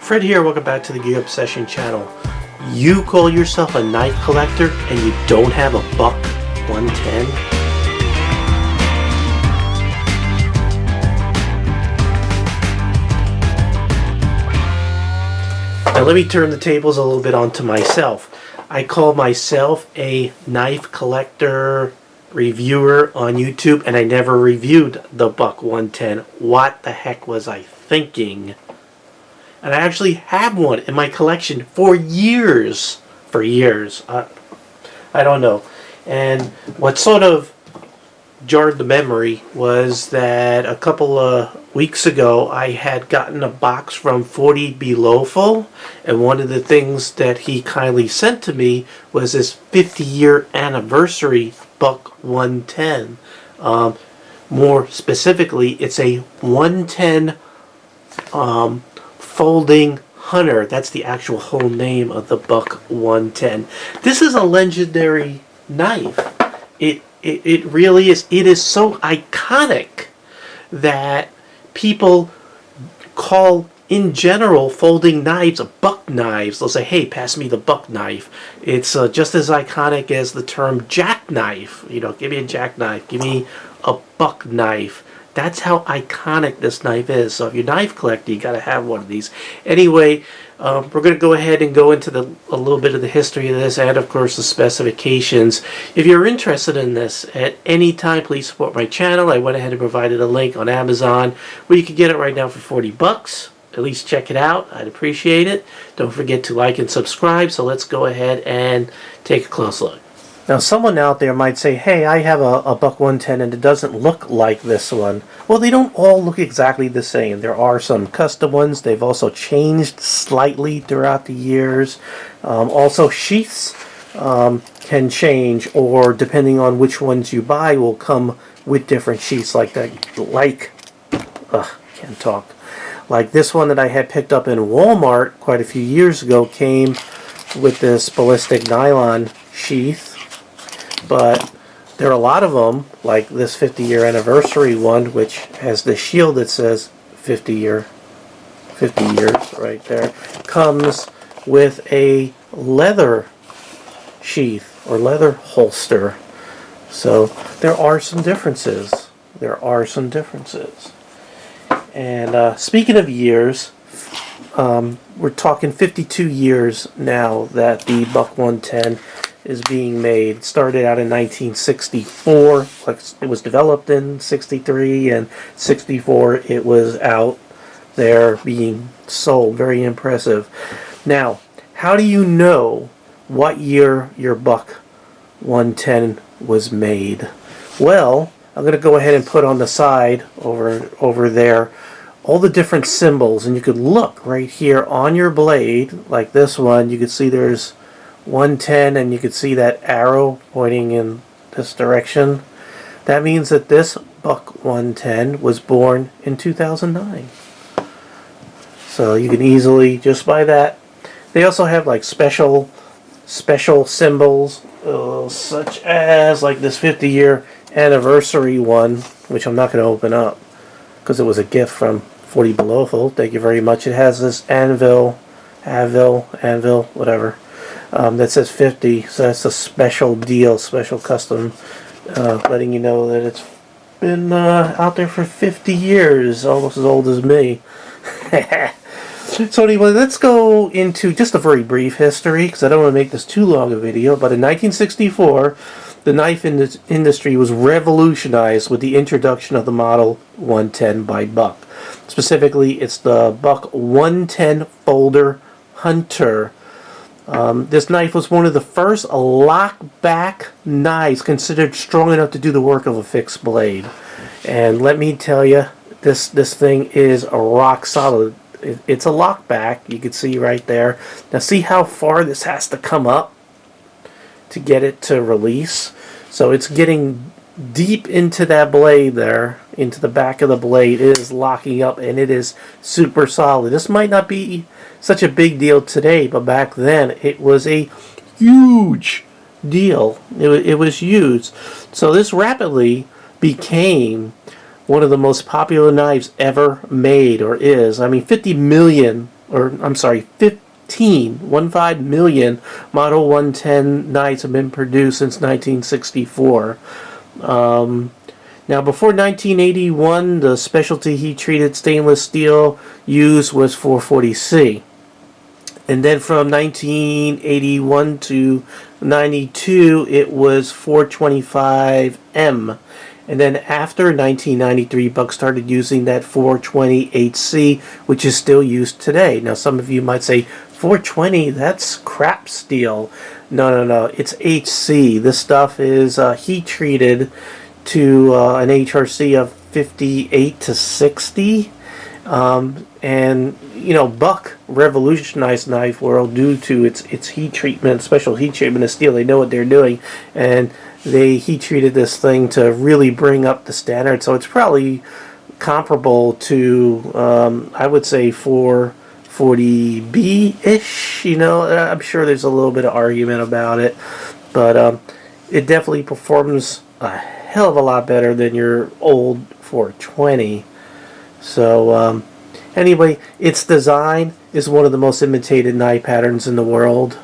Fred here, welcome back to the Gear Obsession channel. You call yourself a knife collector and you don't have a buck 110? Now let me turn the tables a little bit onto myself. I call myself a knife collector reviewer on YouTube, and I never reviewed the buck 110. What the heck was I thinking? And I actually have one in my collection for years. I don't know. And what sort of jarred the memory was that a couple of weeks ago I had gotten a box from 40 Below Full, and one of the things that he kindly sent to me was this 50-year anniversary buck 110. More specifically, it's a 110 folding hunter. That's the actual whole name of the buck 110. This is a legendary knife. It really is. It is so iconic that people call, in general, folding knives buck knives. They'll say, hey, pass me the buck knife. It's just as iconic as the term jackknife. You know, give me a jackknife. Give me a buck knife. That's how iconic this knife is. So if you're a knife collector, you got to have one of these. Anyway, we're going to go ahead and go into a little bit of the history of this and, of course, the specifications. If you're interested in this at any time, please support my channel. I went ahead and provided a link on Amazon where you can get it right now for 40 bucks. At least check it out. I'd appreciate it. Don't forget to like and subscribe. So let's go ahead and take a close look. Now, someone out there might say, hey, I have a buck 110 and it doesn't look like this one. Well, they don't all look exactly the same. There are some custom ones. They've also changed slightly throughout the years. Also, sheaths can change, or depending on which ones you buy, will come with different sheaths like that. Can't talk. Like this one that I had picked up in Walmart quite a few years ago came with this ballistic nylon sheath. But there are a lot of them, like this 50-year anniversary one, which has the shield that says 50 years right there, comes with a leather sheath or leather holster. So there are some differences. And speaking of years, we're talking 52 years now that the buck 110 is being made. It started out in 1964. It was developed in 63, and 64 it was out there being sold. Very impressive. Now, how do you know what year your buck 110 was made? Well, I'm going to go ahead and put on the side over there all the different symbols, and you could look right here on your blade, like this one. You can see there's 110, and you can see that arrow pointing in this direction. That means that this buck 110 was born in 2009. So you can easily, just by that. They also have like special symbols, such as like this 50-year anniversary one, which I'm not going to open up because it was a gift from 40 Below Full. Thank you very much. It has this anvil, whatever. That says 50, so that's a special deal, special custom, letting you know that it's been out there for 50 years, almost as old as me. So anyway, let's go into just a very brief history, because I don't want to make this too long a video. But in 1964, the knife industry was revolutionized with the introduction of the Model 110 by Buck. Specifically, it's the Buck 110 Folder Hunter. This knife was one of the first lockback knives considered strong enough to do the work of a fixed blade. And let me tell you, this thing is a rock solid. It's a lockback. You can see right there. Now see how far this has to come up to get it to release. So it's getting deep into that blade there, into the back of the blade. It is locking up, and it is super solid. This might not be such a big deal today, but back then it was a huge deal. It was huge. So this rapidly one of the most popular knives ever made, or is. I mean, 50 million or I'm sorry, 15 million Model 110 knives have been produced since 1964. Now, before 1981, the specialty heat-treated stainless steel used was 440C. And then from 1981 to 92, it was 425M. And then after 1993, Buck started using that 428C, which is still used today. Now, some of you might say, 420, that's crap steel. No, no, no, it's HC. This stuff is heat-treated to an HRC of 58 to 60. And, you know, Buck revolutionized knife world due to its heat treatment, special heat treatment of steel. They know what they're doing. And they heat treated this thing to really bring up the standard. So it's probably comparable to, I would say, 440B-ish. You know, I'm sure there's a little bit of argument about it. But it definitely performs a hell of a lot better than your old 420. So, anyway, its design is one of the most imitated knife patterns in the world.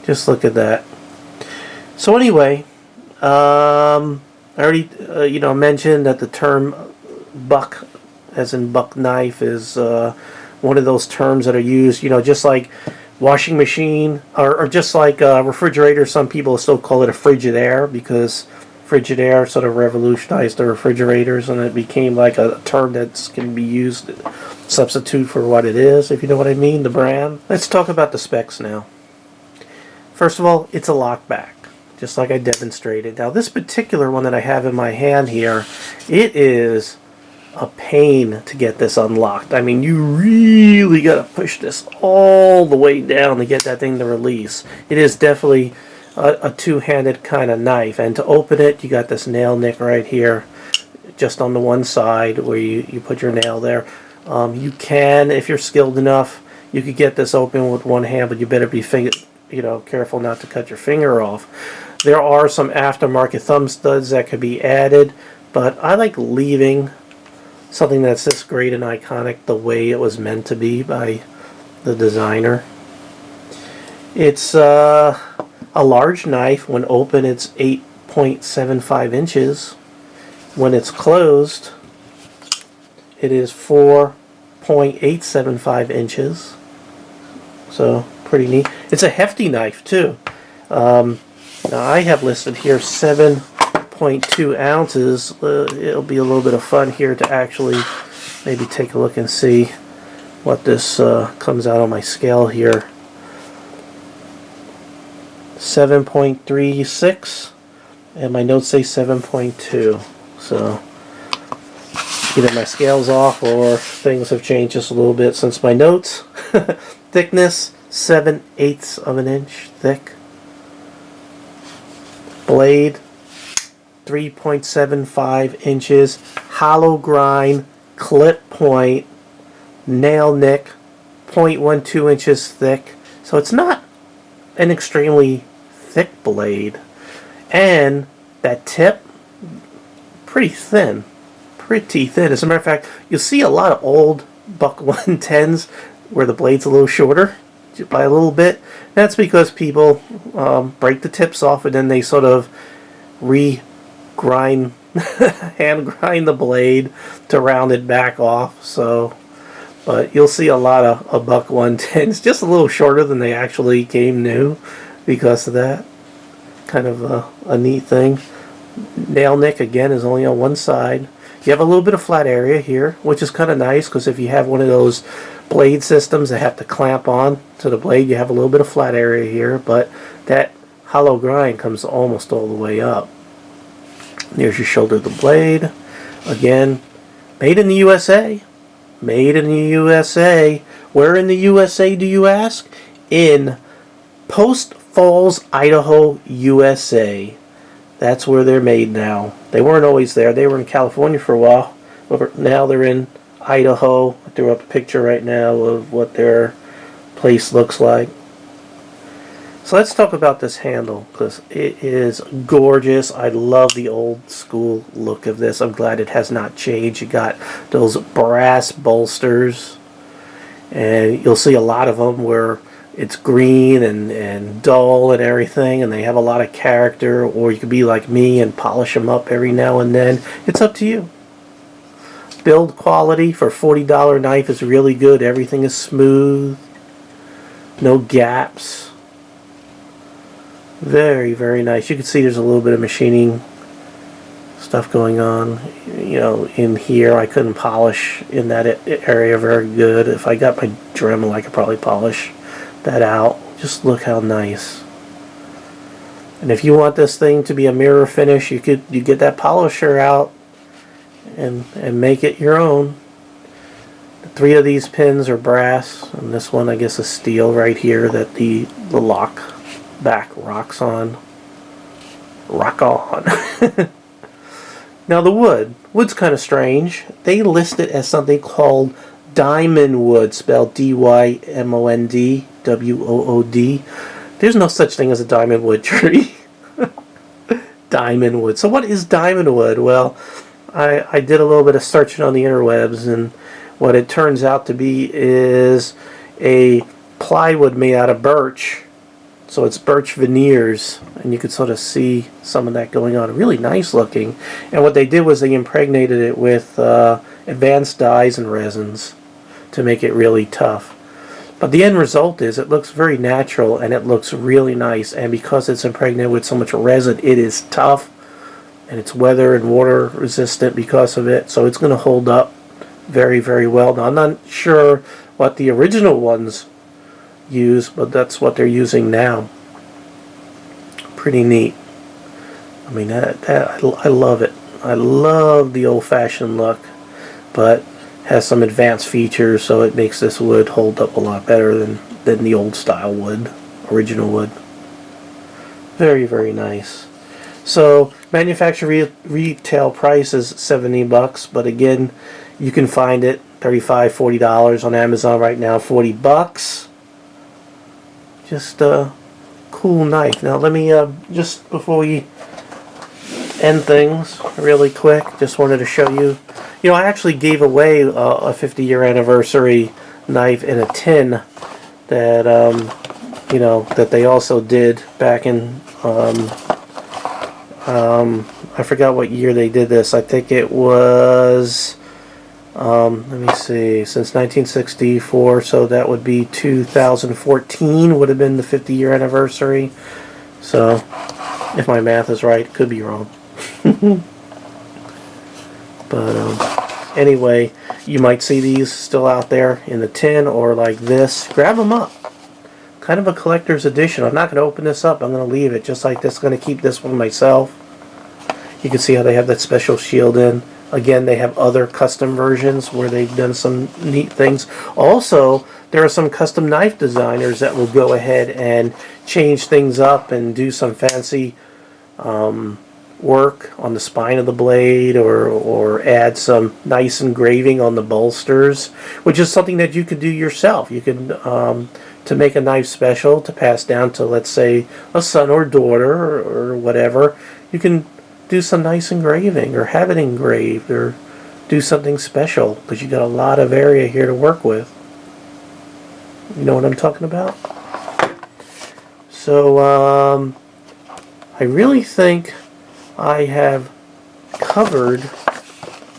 Just look at that. So anyway, I already mentioned that the term buck, as in buck knife, is one of those terms that are used, just like washing machine, or just like refrigerator. Some people still call it a Frigidaire because Frigidaire sort of revolutionized the refrigerators, and it became like a term that can be used, substitute for what it is, if you know what I mean, the brand. Let's talk about the specs now. First of all, it's a lockback, just like I demonstrated. Now, this particular one that I have in my hand here, it is a pain to get this unlocked. I mean, you really got to push this all the way down to get that thing to release. It is definitely a two-handed kind of knife, and to open it, you got this nail nick right here, just on the one side where you put your nail there. You can, if you're skilled enough, you could get this open with one hand, but you better be careful not to cut your finger off. There are some aftermarket thumb studs that could be added, but I like leaving something that's this great and iconic the way it was meant to be by the designer. It's a large knife. When open, it's 8.75 inches. When it's closed, it is 4.875 inches. So, pretty neat. It's a hefty knife, too. Now, I have listed here 7.2 ounces. It'll be a little bit of fun here to actually maybe take a look and see what this comes out on my scale here. 7.36, and my notes say 7.2. So either my scale's off or things have changed just a little bit since my notes. Thickness, 7/8 of an inch thick. Blade, 3.75 inches. Hollow grind, clip point, nail nick, 0.12 inches thick. So it's not an extremely thick blade, and that tip, pretty thin. As a matter of fact, you'll see a lot of old Buck 110s where the blade's a little shorter by a little bit. That's because people break the tips off and then they sort of hand grind the blade to round it back off. So, but you'll see a lot of Buck 110s just a little shorter than they actually came new because of that. Kind of a neat thing. Nail nick, again, is only on one side. You have a little bit of flat area here, which is kind of nice because if you have one of those blade systems that have to clamp on to the blade, you have a little bit of flat area here, but that hollow grind comes almost all the way up. There's your shoulder of the blade. Again, made in the USA. Made in the USA. Where in the USA, do you ask? In Post Falls, Idaho, USA. That's where they're made now. They weren't always there. They were in California for a while. But now they're in Idaho. I threw up a picture right now of what their place looks like. So let's talk about this handle because it is gorgeous. I love the old school look of this. I'm glad it has not changed. You got those brass bolsters. And you'll see a lot of them where it's green and dull and everything, and they have a lot of character. Or you could be like me and polish them up every now and then. It's up to you. Build quality for $40 knife is really good. Everything is smooth, no gaps. Very, very nice. You can see there's a little bit of machining stuff going on, you know, in here. I couldn't polish in that area very good. If I got my Dremel, I could probably polish that out. Just look how nice. And if you want this thing to be a mirror finish, you get that polisher out and make it your own. 3 of these pins are brass, and this one I guess is steel right here that the lock back rocks on. Rock on. Now the wood's kind of strange. They list it as something called diamond wood, spelled D-Y-M-O-N-D, W-O-O-D. There's no such thing as a diamond wood tree. Diamond wood. So what is diamond wood? Well, I did a little bit of searching on the interwebs, and what it turns out to be is a plywood made out of birch. So it's birch veneers, and you could sort of see some of that going on. Really nice looking. And what they did was they impregnated it with advanced dyes and resins to make it really tough. But the end result is it looks very natural, and it looks really nice. And because it's impregnated with so much resin, it is tough, and it's weather and water resistant because of it. So it's going to hold up very, very well. Now, I'm not sure what the original ones use, but that's what they're using now. Pretty neat. I mean, I love it. I love the old-fashioned look, but has some advanced features, so it makes this wood hold up a lot better than the old style wood, original wood. Very, very nice. So manufacturer retail price is $70, but again, you can find it $35, $40 on Amazon right now. $40. Just a cool knife. Now let me just before we end things really quick, just wanted to show you. You know, I actually gave away a 50-year anniversary knife in a tin that you know, that they also did back in I forgot what year they did this. I think it was let me see, since 1964, so that would be 2014 would have been the 50-year anniversary. So if my math is right, could be wrong. But anyway, you might see these still out there in the tin or like this. Grab them up. Kind of a collector's edition. I'm not going to open this up. I'm going to leave it just like this. I'm going to keep this one myself. You can see how they have that special shield in. Again, they have other custom versions where they've done some neat things. Also, there are some custom knife designers that will go ahead and change things up and do some fancy work on the spine of the blade, or add some nice engraving on the bolsters, which is something that you could do yourself. You could, to make a knife special to pass down to, let's say, a son or daughter or whatever, you can do some nice engraving or have it engraved or do something special, because you got a lot of area here to work with. You know what I'm talking about? So I really think I have covered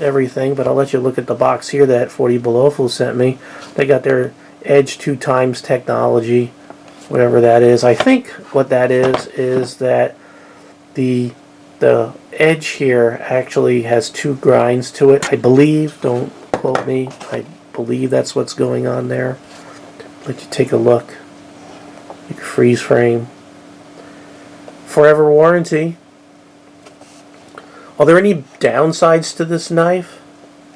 everything, but I'll let you look at the box here that 40 Below sent me. They got their Edge 2x technology, whatever that is. I think what that is that the edge here actually has 2 grinds to it. I believe, don't quote me, I believe that's what's going on there. Let you take a look. You can freeze frame. Forever warranty. Are there any downsides to this knife?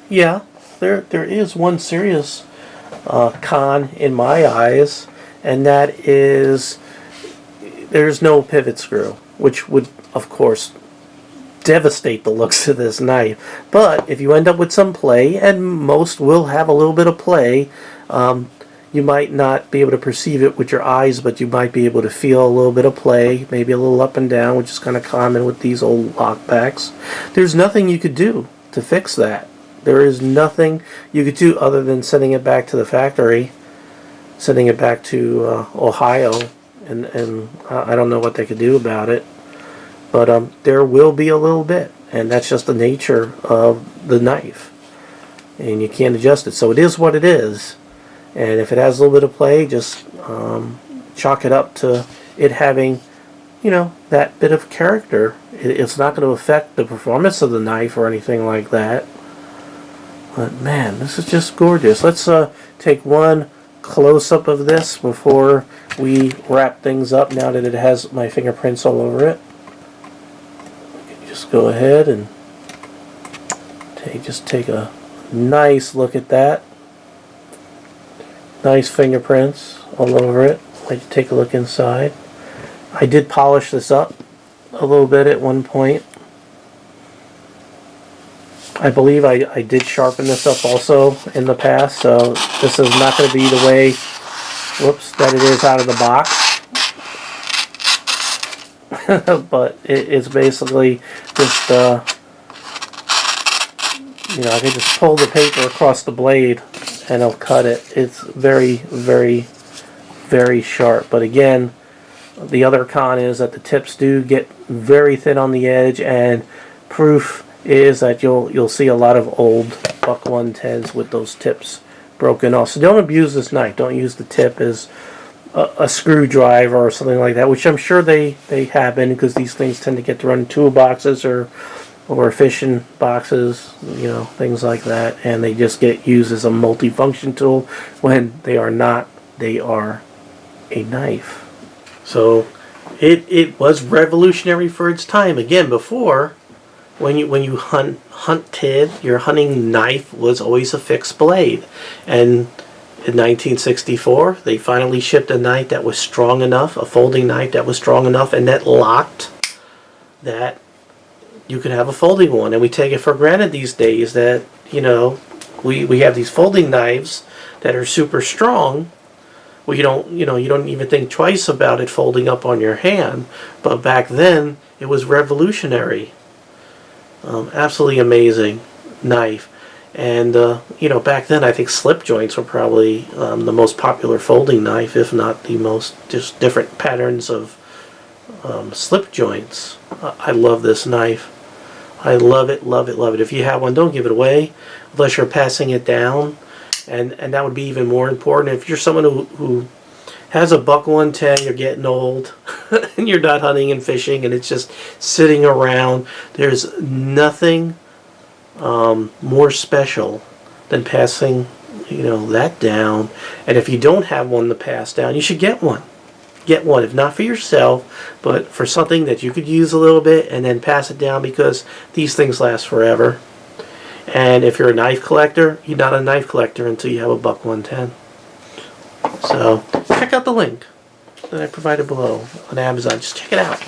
Yeah, there is one serious con in my eyes, and that is there's no pivot screw, which would, of course, devastate the looks of this knife. But if you end up with some play, and most will have a little bit of play, you might not be able to perceive it with your eyes, but you might be able to feel a little bit of play, maybe a little up and down, which is kind of common with these old lockbacks. There's nothing you could do to fix that. There is nothing you could do other than sending it back to the factory sending it back to Ohio, and I don't know what they could do about it. But there will be a little bit, and that's just the nature of the knife, and you can't adjust it. So it is what it is, and if it has a little bit of play, just chalk it up to it having, that bit of character. It's not going to affect the performance of the knife or anything like that. But man, this is just gorgeous. Let's take one close-up of this before we wrap things up, now that it has my fingerprints all over it. Just go ahead and take a nice look at that. Nice fingerprints all over it. Like to take a look inside. I did polish this up a little bit at one point. I believe I did sharpen this up also in the past, so this is not going to be the way, that it is out of the box. But it's basically just, I can just pull the paper across the blade and it'll cut it. It's very, very, very sharp. But again, the other con is that the tips do get very thin on the edge, and proof is that you'll see a lot of old Buck 110s with those tips broken off. So don't abuse this knife. Don't use the tip as a screwdriver or something like that, which I'm sure they have been, because these things tend to get thrown in toolboxes or fishing boxes, things like that, and they just get used as a multifunction tool when they are not. They are a knife. So it was revolutionary for its time. Again, before, when you hunted, your hunting knife was always a fixed blade, and in 1964, they finally shipped a knife that was strong enough, a folding knife that was strong enough, and that locked, that you could have a folding one. And we take it for granted these days that, we have these folding knives that are super strong. Well, you don't even think twice about it folding up on your hand. But back then, it was revolutionary. Absolutely amazing knife. And, back then I think slip joints were probably the most popular folding knife, if not the most, just different patterns of slip joints. I love this knife. I love it, love it, love it. If you have one, don't give it away unless you're passing it down. And that would be even more important. If you're someone who has a Buck 110, you're getting old, and you're not hunting and fishing, and it's just sitting around, there's nothing more special than passing, that down. And if you don't have one to pass down, you should get one. Get one, if not for yourself, but for something that you could use a little bit and then pass it down, because these things last forever. And if you're a knife collector, you're not a knife collector until you have a Buck 110. So check out the link that I provided below on Amazon. Just check it out,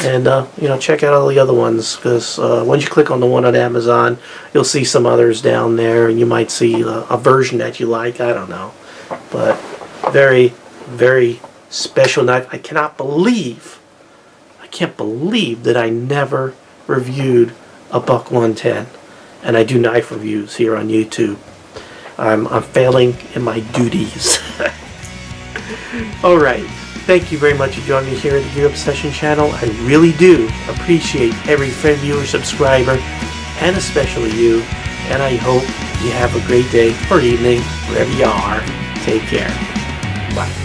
and check out all the other ones, because once you click on the one on Amazon, you'll see some others down there, and you might see a version that you like. I don't know, but very, very special knife. I can't believe that I never reviewed a Buck 110, and I do knife reviews here on YouTube. I'm failing in my duties. Alright, thank you very much for joining me here at the Gear Obsession channel. I really do appreciate every friend, viewer, subscriber, and especially you. And I hope you have a great day or evening, wherever you are. Take care. Bye.